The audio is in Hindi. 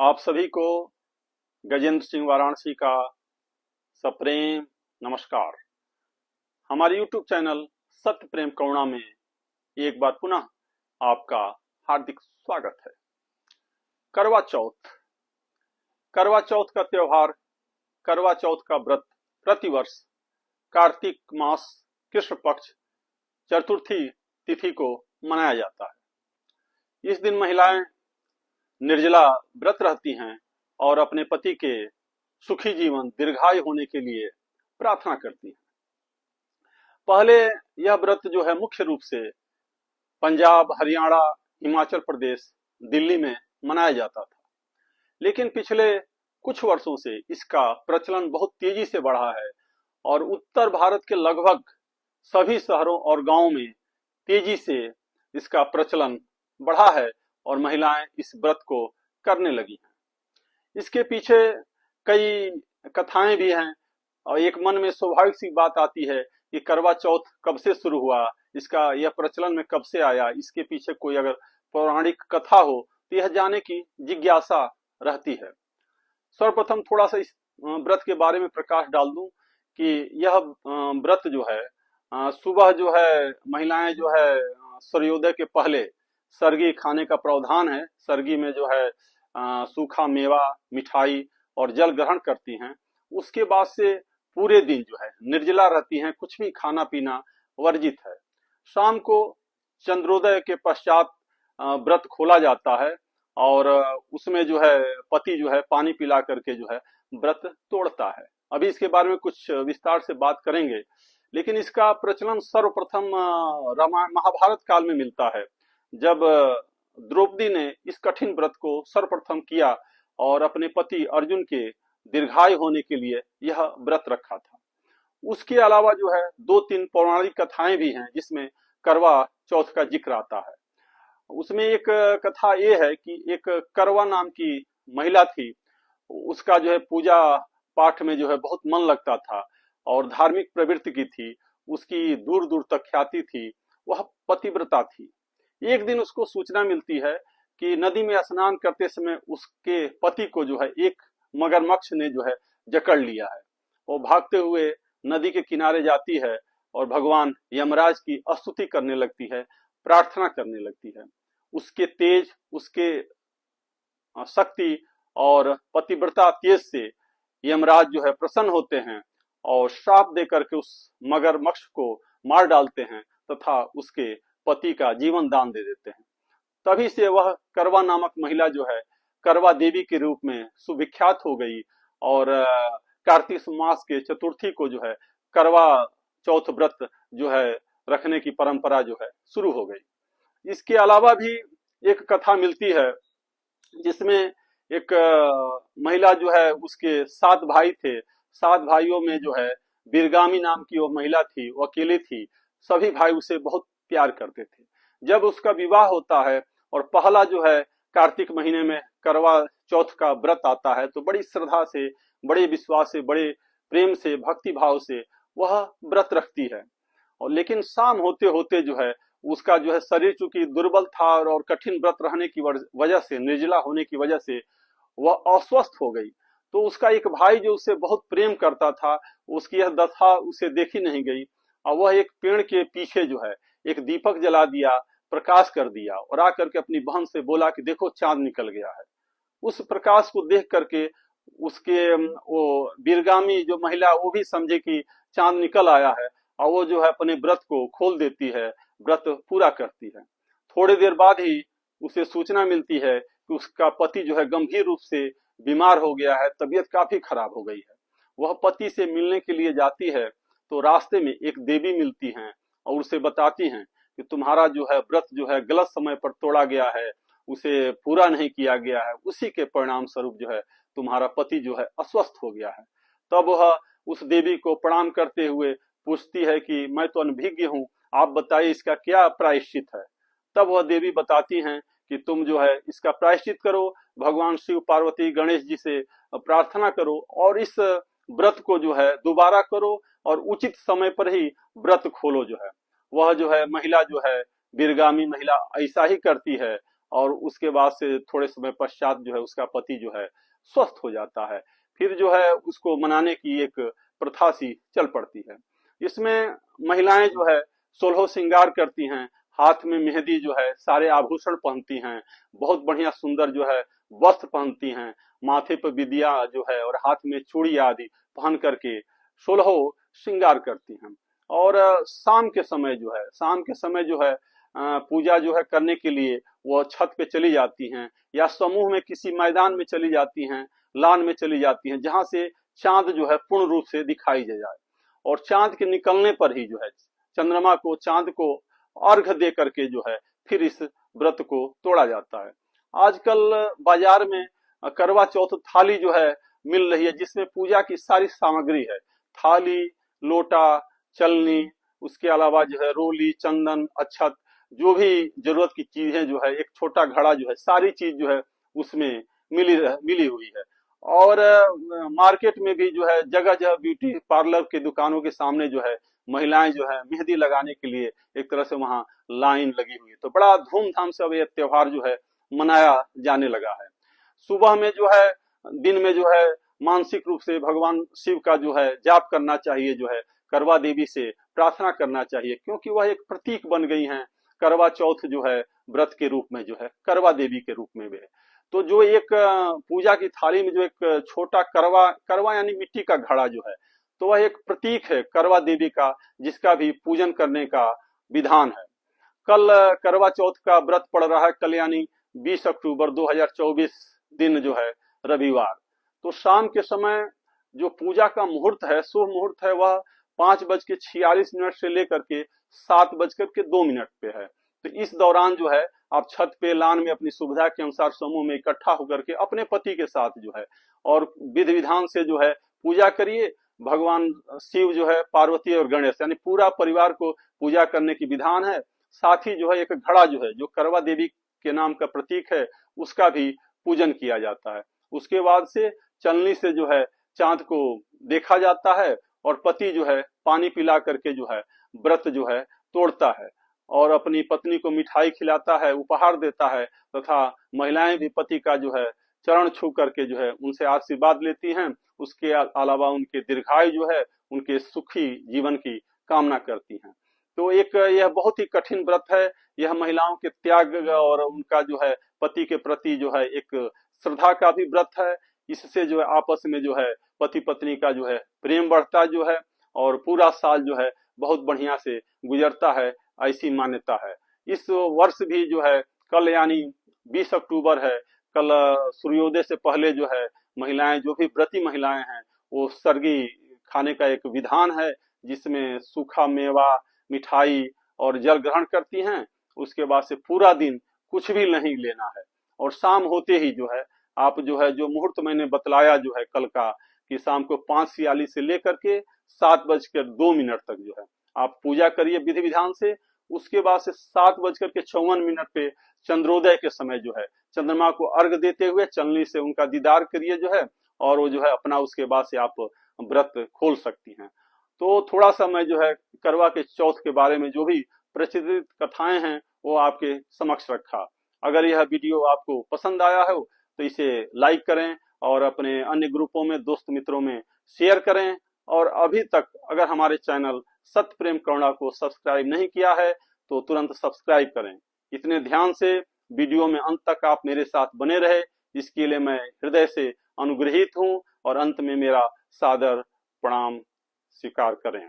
आप सभी को गजेंद्र सिंह वाराणसी का सप्रेम नमस्कार। हमारे YouTube चैनल सत्य प्रेम करुणा में एक बार पुनः आपका हार्दिक स्वागत है। करवा चौथ। करवा चौथ का त्योहार, करवा चौथ का व्रत प्रतिवर्ष कार्तिक मास कृष्ण पक्ष चतुर्थी तिथि को मनाया जाता है। इस दिन महिलाएं निर्जला व्रत रहती हैं और अपने पति के सुखी जीवन दीर्घायु होने के लिए प्रार्थना करती हैं। पहले यह व्रत जो है मुख्य रूप से पंजाब, हरियाणा, हिमाचल प्रदेश, दिल्ली में मनाया जाता था, लेकिन पिछले कुछ वर्षों से इसका प्रचलन बहुत तेजी से बढ़ा है और उत्तर भारत के लगभग सभी शहरों और गांवों में तेजी से इसका प्रचलन बढ़ा है और महिलाएं इस व्रत को करने लगी हैं। इसके पीछे कई कथाएं भी हैं और एक मन में स्वाभाविक सी बात आती है कि करवा चौथ कब से शुरू हुआ, इसका यह प्रचलन में कब से आया, इसके पीछे कोई अगर पौराणिक कथा हो तो यह जानने की जिज्ञासा रहती है। सर्वप्रथम थोड़ा सा इस व्रत के बारे में प्रकाश डाल दूं कि यह व्रत जो है सुबह जो है महिलाएं जो है सूर्योदय के पहले सरगी खाने का प्रावधान है। सरगी में जो है सूखा मेवा, मिठाई और जल ग्रहण करती हैं। उसके बाद से पूरे दिन जो है निर्जला रहती हैं, कुछ भी खाना पीना वर्जित है। शाम को चंद्रोदय के पश्चात व्रत खोला जाता है और उसमें जो है पति जो है पानी पिला करके जो है व्रत तोड़ता है। अभी इसके बारे में कुछ विस्तार से बात करेंगे, लेकिन इसका प्रचलन सर्वप्रथम रामायण महाभारत काल में मिलता है, जब द्रौपदी ने इस कठिन व्रत को सर्वप्रथम किया और अपने पति अर्जुन के दीर्घायु होने के लिए यह व्रत रखा था। उसके अलावा जो है दो तीन पौराणिक कथाएं भी हैं जिसमें करवा चौथ का जिक्र आता है। उसमें एक कथा ये है कि एक करवा नाम की महिला थी, उसका जो है पूजा पाठ में जो है बहुत मन लगता था और धार्मिक प्रवृत्ति की थी, उसकी दूर दूर तक ख्याति थी, वह पतिव्रता थी। एक दिन उसको सूचना मिलती है कि नदी में स्नान करते समय उसके पति को जो है एक मगरमच्छ ने जो है जकड़ लिया है। वो भागते हुए नदी के किनारे जाती है और भगवान यमराज की स्तुति करने लगती है, प्रार्थना करने लगती है। उसके तेज, उसके शक्ति और पतिव्रता तेज से यमराज जो है प्रसन्न होते हैं और श्राप देकर के उस मगरमच्छ को मार डालते हैं तथा उसके पति का जीवन दान दे देते हैं। तभी से वह करवा नामक महिला जो है करवा देवी के रूप में सुविख्यात हो गई और कार्तिक मास के चतुर्थी को जो है करवा चौथ व्रत जो है रखने की परंपरा जो है शुरू हो गई। इसके अलावा भी एक कथा मिलती है जिसमें एक महिला जो है, उसके 7 भाई थे। 7 भाइयों में जो है बीरगामी नाम की वो महिला थी, वो अकेली थी। सभी भाई उसे बहुत प्यार करते थे। जब उसका विवाह होता है और पहला जो है कार्तिक महीने में करवा चौथ का व्रत आता है तो बड़ी श्रद्धा से, बड़े विश्वास से, बड़े प्रेम से, भक्ति भाव से वह व्रत रखती है। और लेकिन शाम होते होते जो है उसका जो है शरीर चूंकि दुर्बल था और कठिन व्रत रहने की वजह से, निर्जला होने की वजह से वह अस्वस्थ हो गई। तो उसका एक भाई जो उसे बहुत प्रेम करता था, उसकी यह दशा उसे देखी नहीं गई और वह एक पेड़ के पीछे जो है एक दीपक जला दिया, प्रकाश कर दिया और आकर के अपनी बहन से बोला कि देखो चांद निकल गया है। उस प्रकाश को देख करके उसके वो बीरगामी जो महिला वो भी समझे कि चांद निकल आया है और वो जो है अपने व्रत को खोल देती है, व्रत पूरा करती है। थोड़ी देर बाद ही उसे सूचना मिलती है कि उसका पति जो है गंभीर रूप से बीमार हो गया है, तबीयत काफी खराब हो गई है। वह पति से मिलने के लिए जाती है तो रास्ते में एक देवी मिलती हैं और उसे बताती हैं कि तुम्हारा जो है व्रत जो है गलत समय पर तोड़ा गया है, उसे पूरा नहीं किया गया है, उसी के परिणाम स्वरूप जो है तुम्हारा पति जो है अस्वस्थ हो गया है। तब वह उस देवी को प्रणाम करते हुए पूछती है कि मैं तो अनभिज्ञ हूँ, आप बताइए इसका क्या प्रायश्चित है। तब वह देवी बताती हैं कि तुम जो है इसका प्रायश्चित करो, भगवान शिव, पार्वती, गणेश जी से प्रार्थना करो और इस व्रत को जो है दोबारा करो और उचित समय पर ही व्रत खोलो। जो है वह जो है महिला जो है बीरगामी महिला ऐसा ही करती है और उसके बाद से थोड़े समय पश्चात जो है उसका पति जो है स्वस्थ हो जाता है। फिर जो है उसको मनाने की एक प्रथा सी चल पड़ती है। इसमें महिलाएं जो है 16 श्रृंगार करती हैं, हाथ में मेहंदी जो है, सारे आभूषण पहनती हैं, बहुत बढ़िया सुंदर जो है वस्त्र पहनती हैं, माथे पर बिंदिया जो है और हाथ में चूड़ी आदि पहन करके 16 श्रृंगार करती हैं। और शाम के समय जो है पूजा जो है करने के लिए वो छत पे चली जाती हैं या समूह में किसी मैदान में चली जाती हैं, लान में चली जाती हैं, जहां से चांद जो है पूर्ण रूप से दिखाई दे जाए। और चांद के निकलने पर ही जो है चंद्रमा को, चांद को अर्घ दे करके जो है फिर इस व्रत को तोड़ा जाता है। आजकल बाजार में करवा चौथ थाली जो है मिल रही है, जिसमें पूजा की सारी सामग्री है, थाली, लोटा, चलनी, उसके अलावा जो है रोली, चंदन, अक्षत, जो भी जरूरत की चीजें जो है, एक छोटा घड़ा जो है, सारी चीज जो है उसमें मिली हुई है। और मार्केट में भी जो है जगह जगह ब्यूटी पार्लर के दुकानों के सामने जो है महिलाएं जो है मेहंदी लगाने के लिए एक तरह से वहां लाइन लगी हुई है। तो बड़ा धूमधाम से अब ये त्योहार जो है मनाया जाने लगा है। सुबह में जो है, दिन में जो है मानसिक रूप से भगवान शिव का जो है जाप करना चाहिए, जो है करवा देवी से प्रार्थना करना चाहिए, क्योंकि वह एक प्रतीक बन गई हैं। करवा चौथ जो है व्रत के रूप में जो है करवा देवी के रूप में भी है। तो जो एक पूजा की थाली में जो एक छोटा करवा करवा यानी मिट्टी का घड़ा जो है, तो वह एक प्रतीक है करवा देवी का, जिसका भी पूजन करने का विधान है। कल करवा चौथ का व्रत पड़ रहा है, कल यानी 20 अक्टूबर 2024 दिन जो है रविवार। तो शाम के समय जो पूजा का मुहूर्त है, शुभ मुहूर्त है, वह 5:46 से लेकर के 7:02 पे है। तो इस दौरान जो है आप छत पे, लान में अपनी सुविधा के अनुसार समूह में इकट्ठा होकर के अपने पति के साथ जो है और विधि विधान से जो है पूजा करिए। भगवान शिव जो है, पार्वती और गणेश यानी पूरा परिवार को पूजा करने की विधान है। साथ ही जो है एक घड़ा जो है, जो करवा देवी के नाम का प्रतीक है, उसका भी पूजन किया जाता है। उसके बाद से चलनी से जो है चांद को देखा जाता है और पति जो है पानी पिला करके जो है व्रत जो है तोड़ता है और अपनी पत्नी को मिठाई खिलाता है, उपहार देता है, तथा महिलाएं भी पति का जो है चरण छू करके जो है उनसे आशीर्वाद लेती हैं। उसके अलावा उनके दीर्घायु जो है, उनके सुखी जीवन की कामना करती हैं। तो एक यह बहुत ही कठिन व्रत है। यह महिलाओं के त्याग और उनका जो है पति के प्रति जो है एक श्रद्धा का भी व्रत है। इससे जो है आपस में जो है पति पत्नी का जो है प्रेम बढ़ता जो है और पूरा साल जो है बहुत बढ़िया से गुजरता है, ऐसी मान्यता है। इस वर्ष भी जो है कल यानी 20 अक्टूबर है, कल सूर्योदय से पहले जो है महिलाएं, जो भी व्रती महिलाएं हैं, वो सरगी खाने का एक विधान है, जिसमें सूखा मेवा, मिठाई और जल ग्रहण करती हैं। उसके बाद से पूरा दिन कुछ भी नहीं लेना है और शाम होते ही जो है आप जो है, जो मुहूर्त मैंने बतलाया जो है कल का, कि शाम को 5:46 से लेकर के 7:02 तक जो है आप पूजा करिए विधि विधान से। उसके बाद से 7:54 पे चंद्रोदय के समय जो है चंद्रमा को अर्घ देते हुए चलनी से उनका दीदार करिए जो है, और वो जो है अपना उसके बाद से आप व्रत खोल सकती हैं। तो थोड़ा सा मैं जो है करवा के चौथ के बारे में जो भी प्रचलित कथाएं हैं वो आपके समक्ष रखा। अगर यह वीडियो आपको पसंद आया हो तो इसे लाइक करें और अपने अन्य ग्रुपों में, दोस्त मित्रों में शेयर करें। और अभी तक अगर हमारे चैनल सत्य प्रेम करुणा को सब्सक्राइब नहीं किया है तो तुरंत सब्सक्राइब करें। इतने ध्यान से वीडियो में अंत तक आप मेरे साथ बने रहे, इसके लिए मैं हृदय से अनुग्रहित हूं और अंत में मेरा सादर प्रणाम स्वीकार करें।